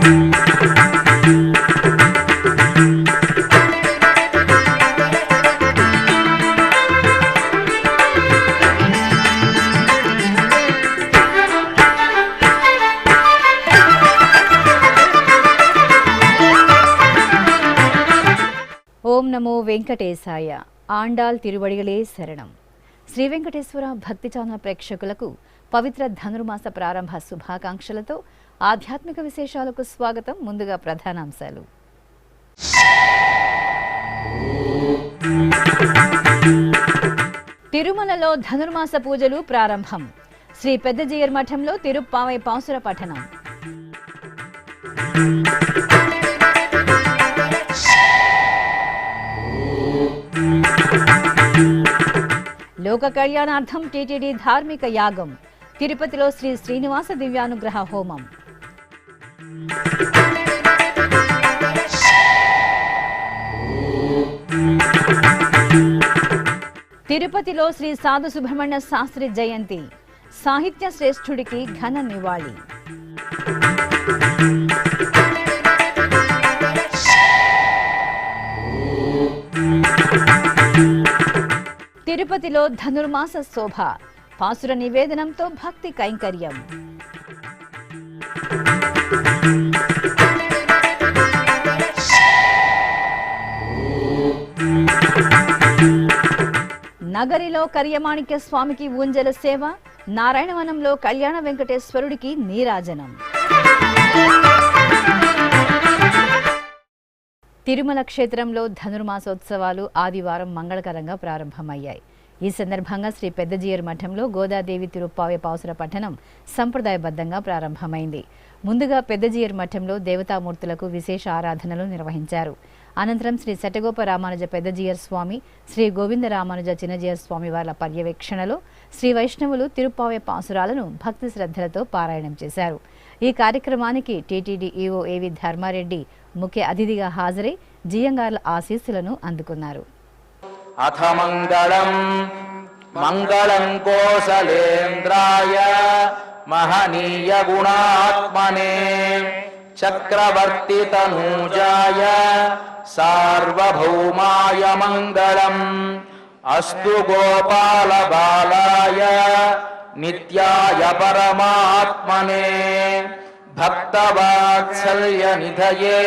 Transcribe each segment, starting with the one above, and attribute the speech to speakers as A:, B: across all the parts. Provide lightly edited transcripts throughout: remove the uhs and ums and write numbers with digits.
A: ఓం నమో వెంకటేశాయ. ఆండాల్ తిరువడిగలే శరణం. శ్రీ వెంకటేశ్వర భక్తి ఛానల్ ప్రేక్షకులకు పవిత్ర ధనుర్మాస ప్రారంభ శుభాకాంక్షలతో ఆధ్యాత్మిక విశేషాలకు స్వాగతం. ముందుగా ప్రధానాంశాలు. తిరుమలలో ధనుర్మాస పూజలు ప్రారంభం. శ్రీ పెద్దజీయర్ మఠంలో తిరుప్పావై పాసుర పఠనం. లోక కళ్యాణార్థం టీటీడీ ధార్మిక యాగం. తిరుపతిలో శ్రీ శ్రీనివాస దివ్యానుగ్రహ హోమం. తిరుపతిలో శ్రీ సాధు సుబ్రహ్మణ్య శాస్త్రి జయంతి. సాహిత్య శ్రేష్ఠుడికి ఘన నివాళి. తిరుపతిలో ధనుర్మాస శోభ. పాసుర నివేదనంతో భక్తి కైంకర్యం. నగరిలో కర్యమాణిక్య స్వామికి ఊంజల సేవ. నారాయణవనంలో కళ్యాణ వెంకటేశ్వరుడికి నీరాజనం. తిరుమల క్షేత్రంలో ధనుర్మాసోత్సవాలు ఆదివారం మంగళకరంగా ప్రారంభమయ్యాయి. ఈ సందర్భంగా శ్రీ పెద్దజీయర్ మఠంలో గోదాదేవి తిరుప్పావై పాసుర పఠనం సంప్రదాయబద్ధంగా ప్రారంభమైంది. ముందుగా పెద్దజీయర్ మఠంలో దేవతామూర్తులకు విశేష ఆరాధనలు నిర్వహించారు. అనంతరం శ్రీ శటగోప రామానుజ పెద్దజీయర్ స్వామి, శ్రీ గోవింద రామానుజ చిన్నజీయర్ స్వామి వార్ల పర్యవేక్షణలో శ్రీ వైష్ణవులు తిరుప్పావై పాసురాలను భక్తి శ్రద్ధలతో పారాయణం చేశారు. ఈ కార్యక్రమానికి టీటీడీ ఈవో ఏవి ధర్మారెడ్డి ముఖ్య అతిథిగా హాజరై జియంగార్ల ఆశీస్సులను అందుకున్నారు.
B: అథ మంగళం కోసలేంద్రాయ మహనీయ గుణాత్మనే చక్రవర్తి తనూజాయ సార్వభౌమాయ మంగళం. అస్తు గోపాల బాలాయ నిత్యాయ పరమాత్మనే భక్తవాత్సల్య నిధయే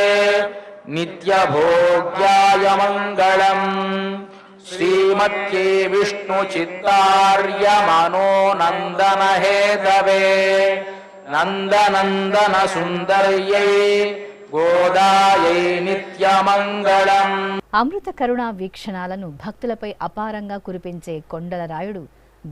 B: నిత్యభోగ్యాయ మంగళం. శ్రీమత్యే విష్ణు చిత్తార్య మనోనందన హేతవే నందనందన సుందర్యై గోదాయై నిత్యమంగళం.
A: అమృత కరుణా వీక్షణాలను భక్తులపై అపారంగా కురిపించే కొండల రాయుడు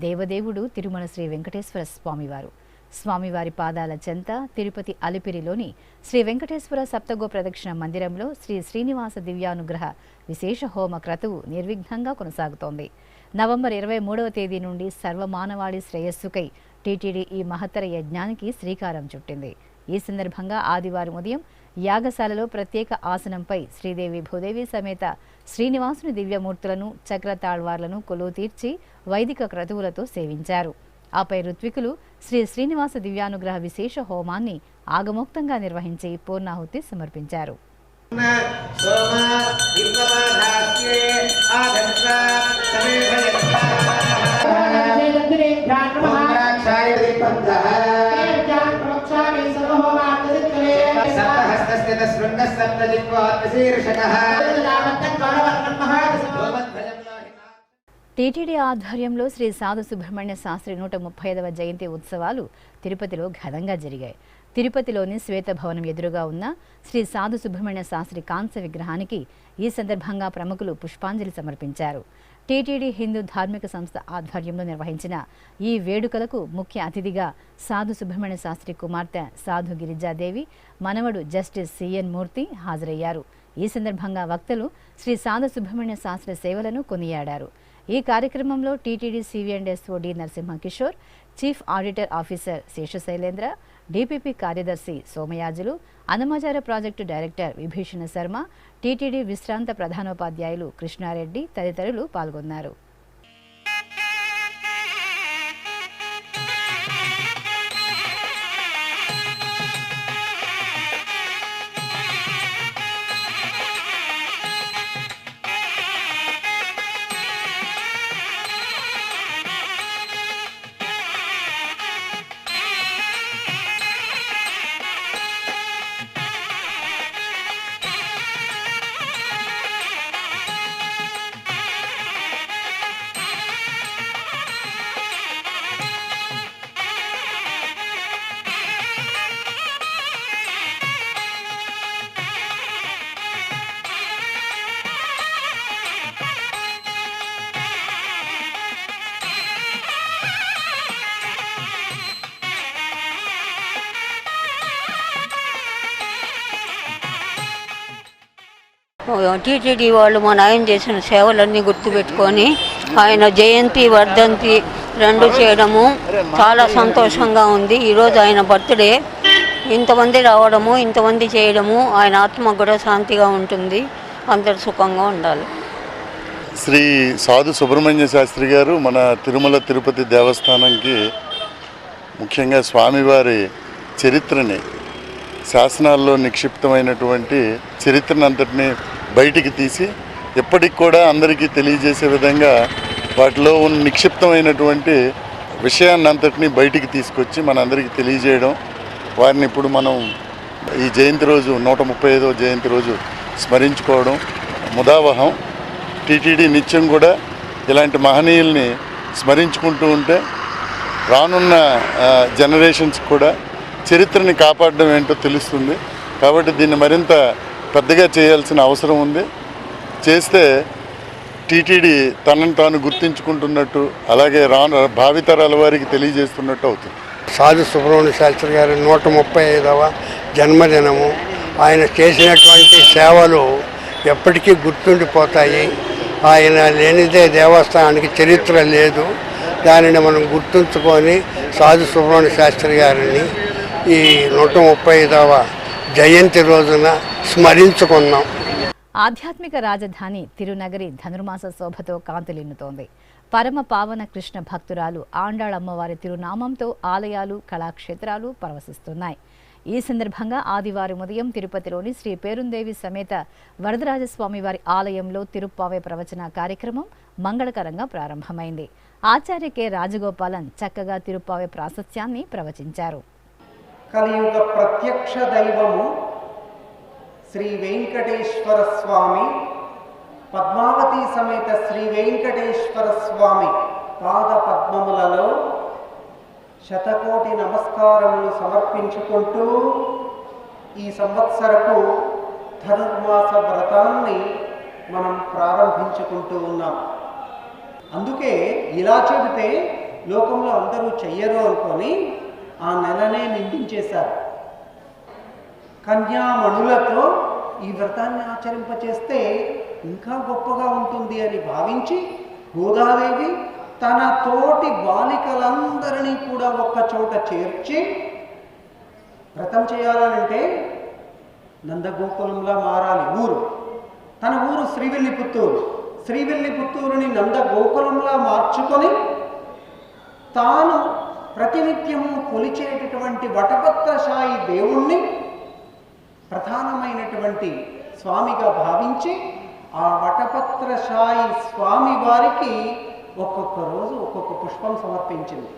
A: దేవదేవుడు తిరుమల శ్రీ వెంకటేశ్వర స్వామివారు. స్వామివారి పాదాల చెంత తిరుపతి అలిపిరిలోని శ్రీ వెంకటేశ్వర సప్తగో ప్రదక్షిణ మందిరంలో శ్రీ శ్రీనివాస దివ్యానుగ్రహ విశేష హోమ క్రతువు నిర్విఘ్నంగా కొనసాగుతోంది. నవంబర్ 23వ తేదీ నుండి సర్వమానవాళి శ్రేయస్సుకై టీటీడీ ఈ మహత్తర యజ్ఞానికి శ్రీకారం చుట్టింది. ఈ సందర్భంగా ఆదివారం ఉదయం యాగశాలలో ప్రత్యేక ఆసనంపై శ్రీదేవి భూదేవి సమేత శ్రీనివాసుని దివ్యమూర్తులను చక్రతాళ్వార్లను కొలువు తీర్చి వైదిక క్రతువులతో సేవించారు. ఆపై ఋత్వికులు శ్రీ శ్రీనివాస దివ్యానుగ్రహ విశేష హోమాన్ని ఆగమోక్తంగా నిర్వహించి పూర్ణాహుతి సమర్పించారు. టీటీడీ ఆధ్వర్యంలో శ్రీ సాధు సుబ్రహ్మణ్య శాస్త్రి 135వ జయంతి ఉత్సవాలు తిరుపతిలో ఘనంగా జరిగాయి. తిరుపతిలోని శ్వేతభవనం ఎదురుగా ఉన్న శ్రీ సాధు సుబ్రహ్మణ్య శాస్త్రి కాంస్య విగ్రహానికి ఈ సందర్భంగా ప్రముఖులు పుష్పాంజలి సమర్పించారు. టీటీడీ హిందూ ధార్మిక సంస్థ ఆధ్వర్యంలో నిర్వహించిన ఈ వేడుకలకు ముఖ్య అతిథిగా సాధు సుబ్రహ్మణ్య శాస్త్రి కుమార్తె సాధు గిరిజాదేవి, మనవడు జస్టిస్ సిఎన్ మూర్తి హాజరయ్యారు. ఈ సందర్భంగా వక్తలు శ్రీ సాధు సుబ్రహ్మణ్య శాస్త్రి సేవలను కొనియాడారు. ఈ కార్యక్రమంలో TTD CV and SO D Narasimhakishore, chief auditor officer Seshasailendra, DPP కార్యదర్శి Somayajulu, Annamachara project director Vibhishana Sharma, TTD విశ్రాంత ప్రధానోపాధ్యాయులు కృష్ణారెడ్డి తదితరులు పాల్గొన్నారు.
C: టీటీడీ వాళ్ళు మా నాయన చేసిన సేవలన్నీ గుర్తుపెట్టుకొని ఆయన జయంతి వర్ధంతి రెండు చేయడము చాలా సంతోషంగా ఉంది. ఈరోజు ఆయన బర్త్డే, ఇంతమంది రావడము, ఇంతమంది చేయడము ఆయన ఆత్మకు కూడా శాంతిగా ఉంటుంది. అందరు సుఖంగా ఉండాలి.
D: శ్రీ సాధు సుబ్రహ్మణ్య శాస్త్రి గారు మన తిరుమల తిరుపతి దేవస్థానంకి ముఖ్యంగా స్వామివారి చరిత్రని, శాసనాల్లో నిక్షిప్తమైనటువంటి చరిత్రనంతటిని బయటికి తీసి ఎప్పటికి కూడా అందరికీ తెలియజేసే విధంగా వాటిలో ఉన్న నిక్షిప్తమైనటువంటి విషయాన్ని అంతటినీ బయటికి తీసుకొచ్చి మనందరికీ తెలియజేయడం, వారిని ఇప్పుడు మనం ఈ జయంతి రోజు 135వ జయంతి రోజు స్మరించుకోవడం ముదావహం. టీటీడీ నిత్యం కూడా ఇలాంటి మహనీయుల్ని స్మరించుకుంటూ ఉంటే రానున్న జనరేషన్స్ కూడా చరిత్రని కాపాడడం ఏంటో తెలుస్తుంది. కాబట్టి దీన్ని మరింత పెద్దగా చేయాల్సిన అవసరం ఉంది. చేస్తే టీటీడీ తనను తాను గుర్తించుకుంటున్నట్టు, అలాగే భావితరాల వారికి తెలియజేస్తున్నట్టు అవుతుంది.
E: సాధు సుబ్రహ్మణ్య శాస్త్రి గారి 135వ జన్మదినము. ఆయన చేసినటువంటి సేవలు ఎప్పటికీ గుర్తుండిపోతాయి. ఆయన లేనిదే దేవస్థానానికి చరిత్ర లేదు. దానిని మనం గుర్తుంచుకొని సాధు సుబ్రహ్మణ్య శాస్త్రి గారిని ఈ 135వ జయంతి రోజున స్మరించుకున్నాం.
A: ఆధ్యాత్మిక రాజధాని తిరునగరి ధనుర్మాస శోభతో కాంతులిన్నుతోంది. పరమ పావన కృష్ణ భక్తురాలు ఆండాళ్ అమ్మవారి తిరునామంతో ఆలయాలు, కళాక్షేత్రాలు పరవశిస్తున్నాయి. ఈ సందర్భంగా ఆదివారం ఉదయం తిరుపతిలోని శ్రీ పేరుందేవి సమేత వరదరాజస్వామి వారి ఆలయంలో తిరుప్పావే ప్రవచన కార్యక్రమం మంగళకరంగా ప్రారంభమైంది. ఆచార్య కె రాజగోపాలన్ చక్కగా తిరుప్పావే ప్రాశస్త్యాన్ని ప్రవచించారు.
F: కలియుగ ప్రత్యక్ష దైవము శ్రీ వెంకటేశ్వర స్వామి, పద్మావతి సమేత శ్రీ వెంకటేశ్వర స్వామి పాద పద్మములలో శతకోటి నమస్కారములు సమర్పించుకుంటూ ఈ సంవత్సరపు ధనుర్మాస వ్రతాన్ని మనం ప్రారంభించుకుంటూ ఉన్నాం. అందుకే ఇలా చెబితే లోకంలో అందరూ చెయ్యరు అనుకొని ఆ నెలనే నిందించేశారు. కన్యామణులతో ఈ వ్రతాన్ని ఆచరింపచేస్తే ఇంకా గొప్పగా ఉంటుంది అని భావించి గోదాదేవి తన తోటి బాలికలందరినీ కూడా ఒక్క చోట చేర్చి వ్రతం చేయాలనంటే నందగోకులంలా మారాలి ఊరు. తన ఊరు శ్రీవిల్లిపుత్తూరు. శ్రీవిల్లిపుత్తూరుని నందగోకులంలా మార్చుకొని తాను ప్రతినిత్యము కొలిచేటటువంటి వటపత్రశాయి దేవుణ్ణి ప్రధానమైనటువంటి స్వామిగా భావించి ఆ వటపత్రశాయి స్వామి వారికి ఒక్కొక్క రోజు ఒక్కొక్క పుష్పం సమర్పించింది.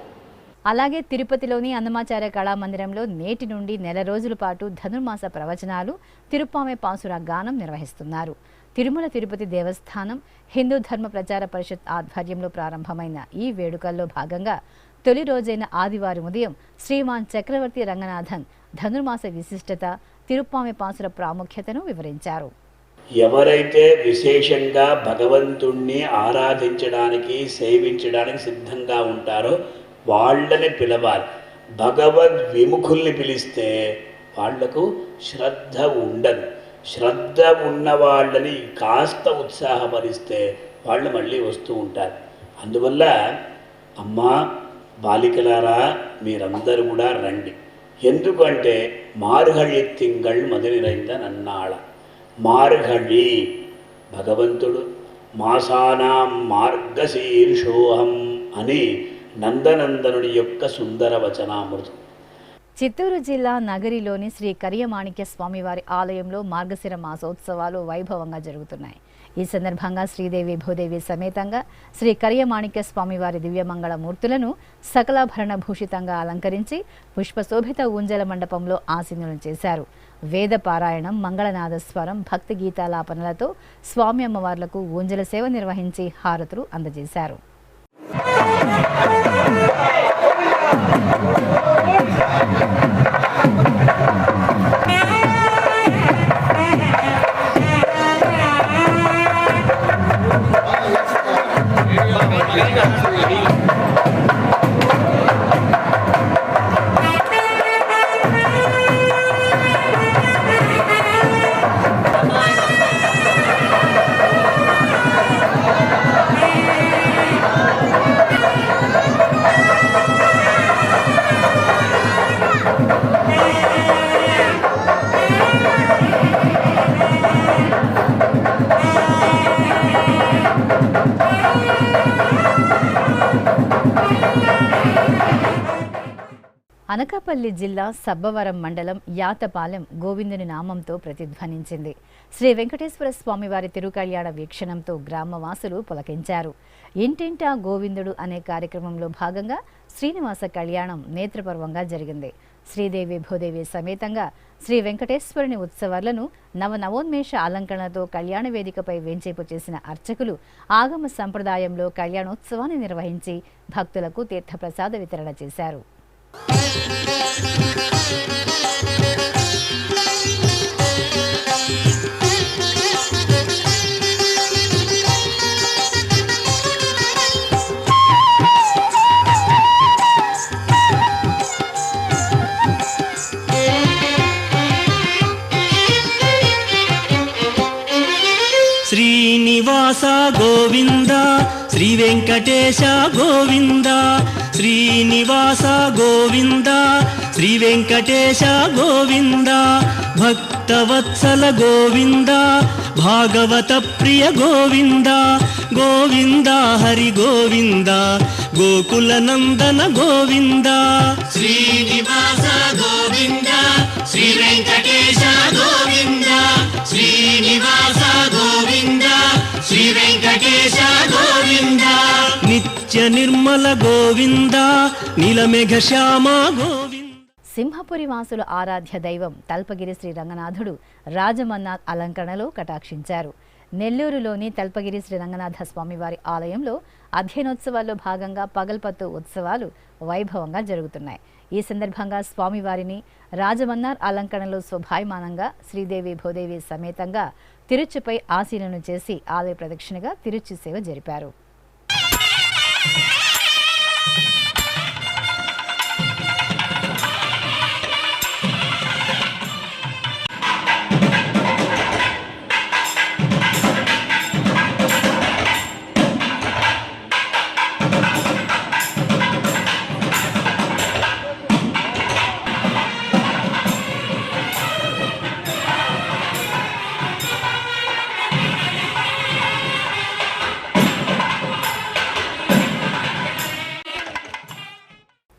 A: అలాగే తిరుపతిలోని అన్నమాచార్య కళామందిరంలో నేటి నుండి నెల రోజుల పాటు ధనుర్మాస ప్రవచనాలు, తిరుప్పావే పాసుర గానం నిర్వహిస్తున్నారు. తిరుమల తిరుపతి దేవస్థానం హిందూ ధర్మ ప్రచార పరిషత్ ఆధ్వర్యంలో ప్రారంభమైన ఈ వేడుకల్లో భాగంగా తొలి రోజైన ఆదివారం ఉదయం శ్రీమాన్ చక్రవర్తి రంగనాథన్ ధనుర్మాస విశిష్టత, తిరుప్పావే పాసుర ప్రాముఖ్యతను వివరించారు.
G: ఎవరైతే విశేషంగా భగవంతుణ్ణి ఆరాధించడానికి, సేవించడానికి సిద్ధంగా ఉంటారో వాళ్ళని పిలవాలి. భగవద్ విముఖుల్ని పిలిస్తే వాళ్లకు శ్రద్ధ ఉండదు. శ్రద్ధ ఉన్న వాళ్ళని కాస్త ఉత్సాహపరిస్తే వాళ్ళు మళ్ళీ వస్తూ ఉంటారు. అందువల్ల అమ్మా బాలికలారా మీరందరూ కూడా రండి. ఎందుకంటే మార్గళి తింగళ్ మొదలైంద నన్నాళ. మార్గళి భగవంతుడు మాసానాం మార్గశీర్షోహం అని నందనందనుడి యొక్క సుందర వచనామృతం.
A: చిత్తూరు జిల్లా నగరిలోని శ్రీ కరియమాణిక్య స్వామివారి ఆలయంలో మార్గశిర మాసోత్సవాలు వైభవంగా జరుగుతున్నాయి. ఈ సందర్భంగా శ్రీదేవి భూదేవి సమేతంగా శ్రీ కరియమాణిక్య స్వామివారి దివ్యమంగళ మూర్తులను సకలాభరణ భూషితంగా అలంకరించి పుష్పశోభిత ఊంజల మండపంలో ఆసీనులను చేశారు. వేద పారాయణం, మంగళనాదస్వరం, భక్తి గీతాలాపనలతో స్వామి అమ్మవార్లకు ఊంజల సేవ నిర్వహించి హారతులు అందజేశారు. అనకాపల్లి జిల్లా సబ్బవరం మండలం యాతపాలెం గోవిందుని నామంతో ప్రతిధ్వనించింది. శ్రీ వెంకటేశ్వర స్వామివారి తిరుకళ్యాణ వీక్షణంతో గ్రామవాసులు పులకించారు. ఇంటింటా గోవిందుడు అనే కార్యక్రమంలో భాగంగా శ్రీనివాస కళ్యాణం నేత్రపర్వంగా జరిగింది. శ్రీదేవి భూదేవి సమేతంగా శ్రీ వెంకటేశ్వరుని ఉత్సవాలను నవనవోన్మేష అలంకరణతో కళ్యాణ వేదికపై వేంచేపు చేసిన అర్చకులు ఆగమ సంప్రదాయంలో కళ్యాణోత్సవాన్ని నిర్వహించి భక్తులకు తీర్థప్రసాద వితరణ చేశారు.
H: శ్రీనివాస గోవింద శ్రీ వెంకటేశ గోవింద శ్రీనివాస గోవింద శ్రీ వెంకటేశ గోవింద భక్తవత్సల గోవింద భాగవత ప్రియ గోవింద గోవింద హరి గోవింద గోకుల నందన గోవింద శ్రీనివాస గోవింద శ్రీ వెంకటేశ గోవింద శ్రీనివాస గోవింద శ్రీ వెంకటేశ గోవింద నిత్య నిర్మల గోవింద నీలమేఘ శ్యామ గోవింద.
A: సింహపురి వాసుల ఆరాధ్య దైవం తల్పగిరి శ్రీ రంగనాథుడు రాజమన్నాథ్ అలంకరణలో కటాక్షించారు. నెల్లూరులోని తల్పగిరి శ్రీ రంగనాథ స్వామివారి ఆలయంలో అధ్యయనోత్సవాల్లో భాగంగా పగల్పత్తు ఉత్సవాలు వైభవంగా జరుగుతున్నాయి. ఈ సందర్భంగా స్వామివారిని రాజమన్నార్ అలంకరణలో శోభాయమానంగా శ్రీదేవి భూదేవి సమేతంగా తిరుచుపై ఆసీనను చేసి ఆలయ ప్రదక్షిణగా తిరుచి సేవ జరిపారు.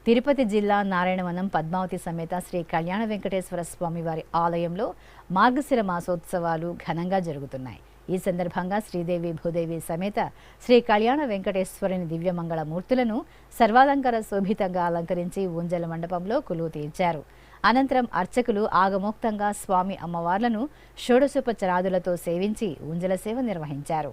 A: తిరుపతి జిల్లా నారాయణవనం పద్మావతి సమేత శ్రీ కళ్యాణ వెంకటేశ్వర స్వామివారి ఆలయంలో మార్గశిర మాసోత్సవాలు ఘనంగా జరుగుతున్నాయి. ఈ సందర్భంగా శ్రీదేవి భూదేవి సమేత శ్రీ కళ్యాణ వెంకటేశ్వరుని దివ్యమంగళ మూర్తులను సర్వాలంకార శోభితంగా అలంకరించి ఊంజల మండపంలో కొలువు తీర్చారు. అనంతరం అర్చకులు ఆగమోక్తంగా స్వామి అమ్మవార్లను షోడశోపచారాదులతో సేవించి ఊంజల సేవ నిర్వహించారు.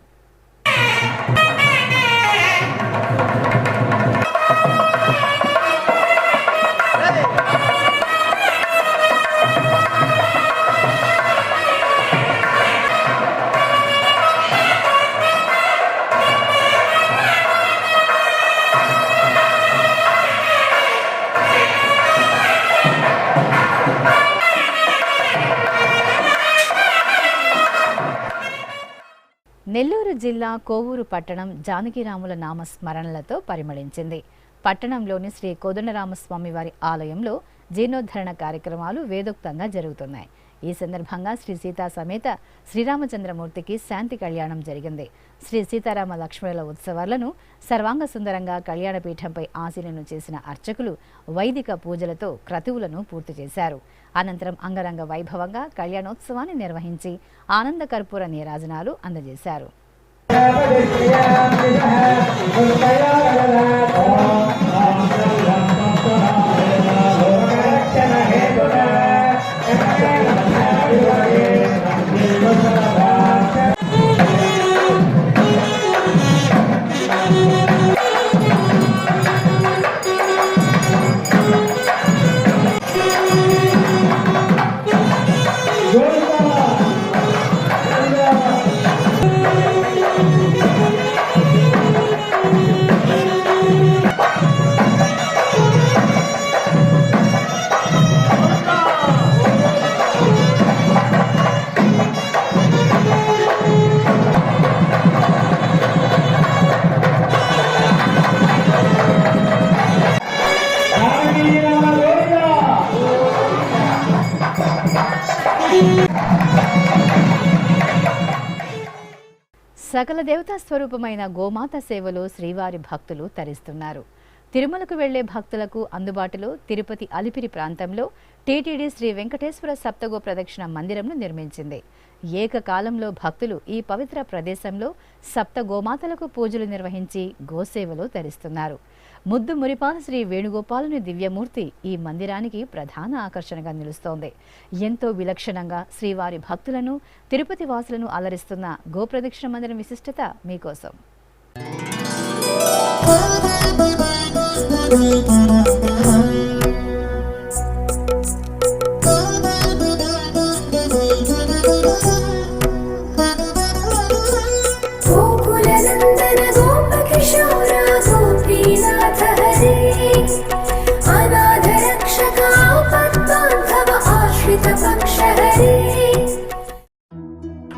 A: నెల్లూరు జిల్లా కోవూరు పట్టణం జానకిరాముల నామస్మరణలతో పరిమళించింది. పట్టణంలోని శ్రీ కోదండరామస్వామి వారి ఆలయంలో జీర్ణోద్ధరణ కార్యక్రమాలు వేదోక్తంగా జరుగుతున్నాయి. ఈ సందర్భంగా శ్రీ సీతా సమేత శ్రీరామచంద్రమూర్తికి శాంతి కళ్యాణం జరిగింది. శ్రీ సీతారామ లక్ష్మణుల ఉత్సవాలను సర్వాంగ సుందరంగా కళ్యాణపీఠంపై ఆసీనను చేసిన అర్చకులు వైదిక పూజలతో క్రతువులను పూర్తి చేశారు. అనంతరం అంగరంగ వైభవంగా కళ్యాణోత్సవాన్ని నిర్వహించి ఆనంద కర్పూర నీరాజనాలు అందజేశారు. సకల దేవతా స్వరూపమైన గోమాత సేవలో శ్రీవారి భక్తులు తరిస్తున్నారు. తిరుమలకు వెళ్లే భక్తులకు అందుబాటులో తిరుపతి అలిపిరి ప్రాంతంలో టీటీడీ శ్రీ వెంకటేశ్వర సప్తగో ప్రదక్షిణ మందిరంను నిర్మించింది. ఏకకాలంలో భక్తులు ఈ పవిత్ర ప్రదేశంలో సప్త గోమాతలకు పూజలు నిర్వహించి గోసేవలో తరిస్తున్నారు. ముద్దు మురిపాల శ్రీ వేణుగోపాలుని దివ్యమూర్తి ఈ మందిరానికి ప్రధాన ఆకర్షణగా నిలుస్తోంది. ఎంతో విలక్షణంగా శ్రీవారి భక్తులను, తిరుపతి వాసులను అలరిస్తున్న గోప్రదక్షిణ మందిరం విశిష్టత మీకోసం.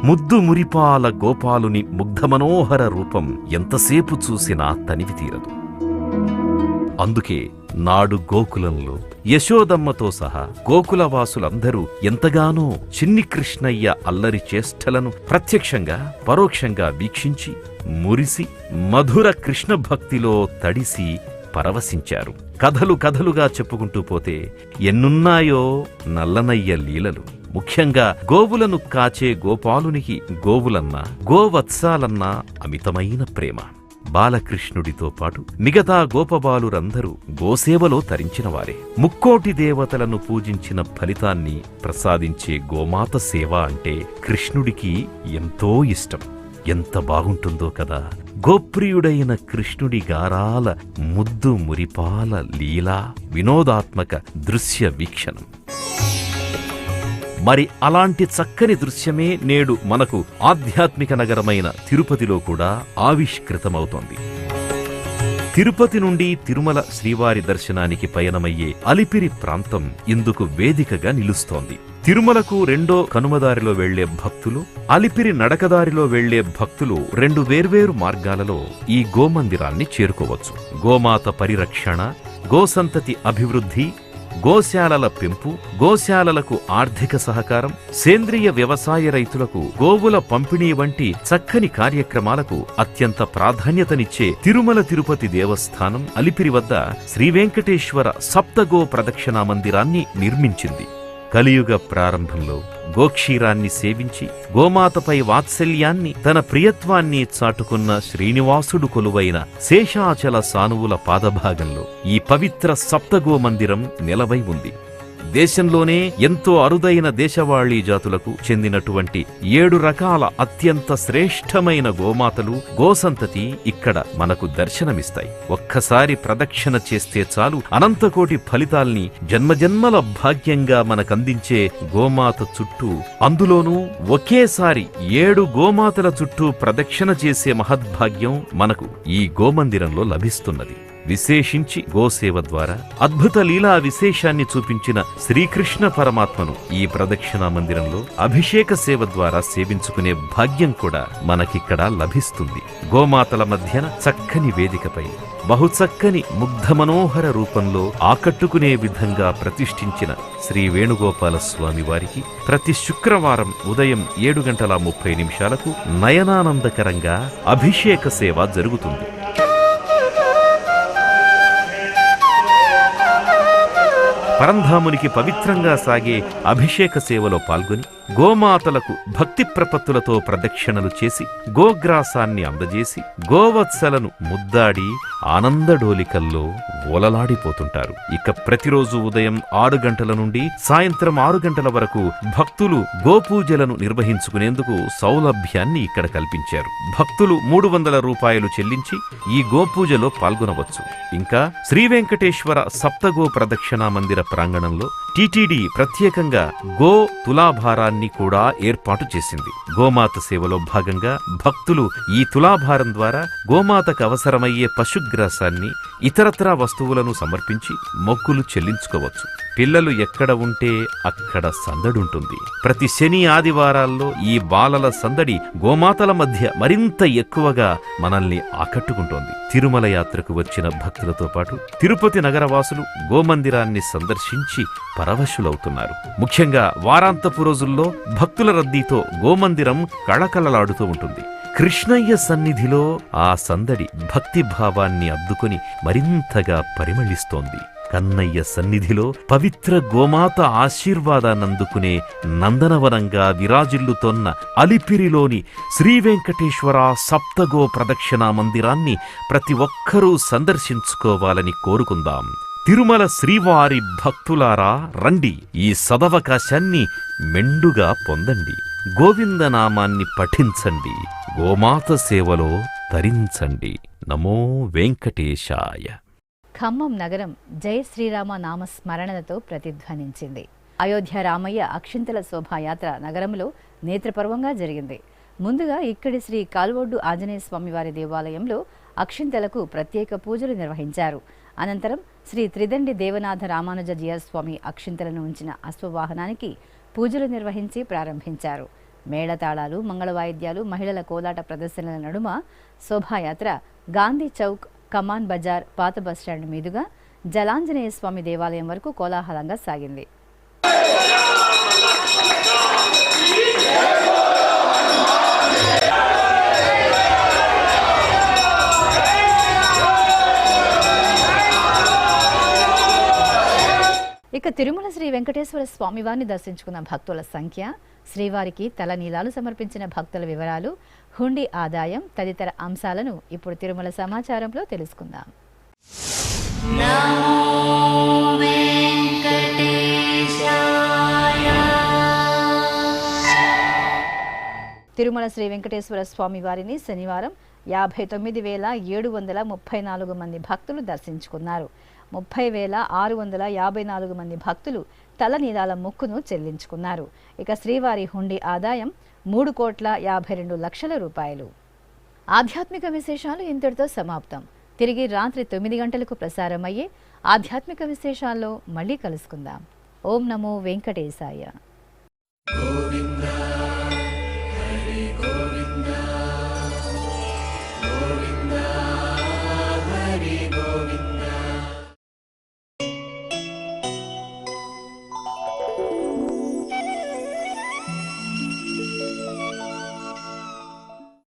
I: ముద్దు మురిపాల గోపాలుని ముగ్ధమనోహర రూపం ఎంతసేపు చూసినా తనివి తీరదు. అందుకే నాడు గోకులంలో యశోదమ్మతో సహా గోకులవాసులందరూ ఎంతగానో చిన్ని కృష్ణయ్య అల్లరి చేష్టలను ప్రత్యక్షంగా పరోక్షంగా వీక్షించి మురిసి మధుర కృష్ణ భక్తిలో తడిసి పరవశించారు. కథలు కథలుగా చెప్పుకుంటూ పోతే ఎన్నున్నాయో నల్లనయ్య లీలలు. ముఖ్యంగా గోవులను కాచే గోపాలునికి గోవులన్నా గోవత్సాలన్నా అమితమైన ప్రేమ. బాలకృష్ణుడితో పాటు మిగతా గోపబాలురందరూ గోసేవలో తరించినవారే. ముక్కోటి దేవతలను పూజించిన ఫలితాన్ని ప్రసాదించే గోమాత సేవ అంటే కృష్ణుడికి ఎంతో ఇష్టం. ఎంత బాగుంటుందో కదా గోప్రియుడైన కృష్ణుడి గారాల ముద్దు మురిపాల లీలా వినోదాత్మక దృశ్య వీక్షణం. మరి అలాంటి చక్కని దృశ్యమే నేడు మనకు ఆధ్యాత్మిక నగరమైన తిరుపతిలో కూడా ఆవిష్కృతమవుతోంది. తిరుపతి నుండి తిరుమల శ్రీవారి దర్శనానికి పయనమయ్యే అలిపిరి ప్రాంతం ఇందుకు వేదికగా నిలుస్తోంది. తిరుమలకు రెండో కనుమదారిలో వెళ్లే భక్తులు, అలిపిరి నడకదారిలో వెళ్లే భక్తులు రెండు వేర్వేరు మార్గాలలో ఈ గోమందిరాన్ని చేరుకోవచ్చు. గోమాత పరిరక్షణ, గోసంతతి అభివృద్ధి, గోశాలల పెంపు, గోశాలలకు ఆర్థిక సహకారం, సేంద్రియ వ్యవసాయ రైతులకు గోవుల పంపిణీ వంటి చక్కని కార్యక్రమాలకు అత్యంత ప్రాధాన్యతనిచ్చే తిరుమల తిరుపతి దేవస్థానం అలిపిరి వద్ద శ్రీవెంకటేశ్వర సప్తగో ప్రదక్షిణా మందిరాన్ని నిర్మించింది. కలియుగ ప్రారంభంలో గోక్షీరాన్ని సేవించి గోమాతపై వాత్సల్యాన్ని తన ప్రియత్వాన్ని చాటుకున్న శ్రీనివాసుడు కొలువైన శేషాచల సానువుల పాదభాగంలో ఈ పవిత్ర సప్తగో మందిరం నెలవై ఉంది. దేశంలోనే ఎంతో అరుదైన దేశవాళీ జాతులకు చెందినటువంటి 7 రకాల అత్యంత శ్రేష్టమైన గోమాతలు, గోసంతతి ఇక్కడ మనకు దర్శనమిస్తాయి. ఒక్కసారి ప్రదక్షిణ చేస్తే చాలు అనంతకోటి ఫలితాల్ని జన్మజన్మల భాగ్యంగా మనకందించే గోమాత చుట్టూ, అందులోనూ ఒకేసారి 7 గోమాతల చుట్టూ ప్రదక్షిణ చేసే మహద్భాగ్యం మనకు ఈ గోమందిరంలో లభిస్తున్నది. విశేషించి గోసేవ ద్వారా అద్భుత లీలా విశేషాన్ని చూపించిన శ్రీకృష్ణ పరమాత్మను ఈ ప్రదక్షిణా మందిరంలో అభిషేక సేవ ద్వారా సేవించుకునే భాగ్యం కూడా మనకిక్కడ లభిస్తుంది. గోమాతల మధ్యన చక్కని వేదికపై బహుచక్కని ముగ్ధమనోహర రూపంలో ఆకట్టుకునే విధంగా ప్రతిష్ఠించిన శ్రీ వేణుగోపాల స్వామి వారికి ప్రతి శుక్రవారం ఉదయం 7:30 నయనానందకరంగా అభిషేక సేవ జరుగుతుంది. పరంధామునికి పవిత్రంగా సాగే అభిషేక సేవలో పాల్గొని గోమాతలకు భక్తి ప్రపత్తులతో ప్రదక్షిణలు చేసి గోగ్రాసాన్ని అందజేసి గోవత్సలను ముద్దాడి ఆనందడోలికల్లో ఓలలాడిపోతుంటారు. ఇక ప్రతిరోజు ఉదయం 6 గంటల నుండి సాయంత్రం 6 గంటల వరకు భక్తులు గోపూజలను నిర్వహించుకునేందుకు సౌలభ్యాన్ని ఇక్కడ కల్పించారు. భక్తులు 300 రూపాయలు చెల్లించి ఈ గోపూజలో పాల్గొనవచ్చు. ఇంకా శ్రీ వెంకటేశ్వర సప్తగో ప్రదక్షిణా మందిర ప్రాంగణంలో టీటీడీ ప్రత్యేకంగా గో తులాభారాన్ని కూడా ఏర్పాటు చేసింది. గోమాత సేవలో భాగంగా భక్తులు ఈ తులాభారం ద్వారా గోమాతకు అవసరమయ్యే పశుగ్రాసాన్ని, ఇతరత్రా వస్తువులను సమర్పించి మొక్కులు చెల్లించుకోవచ్చు. పిల్లలు ఎక్కడ ఉంటే అక్కడ సందడుంటుంది. ప్రతి శని ఆదివారాల్లో ఈ బాలల సందడి గోమాతల మధ్య మరింత ఎక్కువగా మనల్ని ఆకట్టుకుంటోంది. తిరుమల యాత్రకు వచ్చిన భక్తులతో పాటు తిరుపతి నగరవాసులు గోమందిరాన్ని సందర్శించి పరవశులవుతున్నారు. ముఖ్యంగా వారాంతపు రోజుల్లో భక్తుల రద్దీతో గోమందిరం కళకళలాడుతూ ఉంటుంది. కృష్ణయ్య సన్నిధిలో ఆ సందడి భక్తిభావాన్ని అద్దుకొని మరింతగా పరిమళిస్తోంది. కన్నయ్య సన్నిధిలో పవిత్ర గోమాత ఆశీర్వాదాన్నందుకునే నందనవనంగా విరాజిల్లుతోన్న అలిపిరిలోని శ్రీవెంకటేశ్వర సప్తగో ప్రదక్షిణా మందిరాన్ని ప్రతి ఒక్కరూ సందర్శించుకోవాలని కోరుకుందాం. తిరుమల శ్రీవారి భక్తులారా రండి, ఈ సదవకాశాన్ని మెండుగా పొందండి. గోవిందనామాన్ని పఠించండి, గోమాత సేవలో తరించండి. నమో వెంకటేశాయ.
A: ఖమ్మం నగరం జయ శ్రీరామ నామస్మరణలతో ప్రతిధ్వనించింది. అయోధ్య రామయ్య అక్షింతల శోభాయాత్ర నగరంలో నేత్రపర్వంగా జరిగింది. ముందుగా ఇక్కడి శ్రీ కాల్వొడ్డు ఆంజనేయ స్వామివారి దేవాలయంలో అక్షింతలకు ప్రత్యేక పూజలు నిర్వహించారు. అనంతరం శ్రీ త్రిదండి దేవనాథ రామానుజీయ స్వామి అక్షింతలను ఉంచిన అశ్వవాహనానికి పూజలు నిర్వహించి ప్రారంభించారు. మేళతాళాలు, మంగళవాయిద్యాలు, మహిళల కోలాట ప్రదర్శనల నడుమ శోభాయాత్ర గాంధీ చౌక్, కమాన్ బజార్, పాత బస్టాండ్ మీదుగా జలాంజనేయ స్వామి దేవాలయం వరకు కోలాహలంగా సాగింది. ఇక తిరుమల శ్రీ వెంకటేశ్వర స్వామివారిని దర్శించుకున్న భక్తుల సంఖ్య, శ్రీవారికి తలనీలాలు సమర్పించిన భక్తుల వివరాలు, హుండీ ఆదాయం తదితర అంశాలను ఇప్పుడు తిరుమల సమాచారంలో తెలుసుకుందాం. తిరుమల శ్రీ వెంకటేశ్వర స్వామి వారిని శనివారం 59,734 మంది భక్తులు దర్శించుకున్నారు. 30,654 మంది భక్తులు తలనీలాల మొక్కును చెల్లించుకున్నారు. ఇక శ్రీవారి హుండీ ఆదాయం 3,52,00,000 రూపాయలు. ఆధ్యాత్మిక విశేషాలు ఇంతటితో సమాప్తం. తిరిగి రాత్రి 9 గంటలకు ప్రసారమయ్యే ఆధ్యాత్మిక విశేషాల్లో మళ్ళీ కలుసుకుందాం. ఓం నమో వెంకటేశాయ.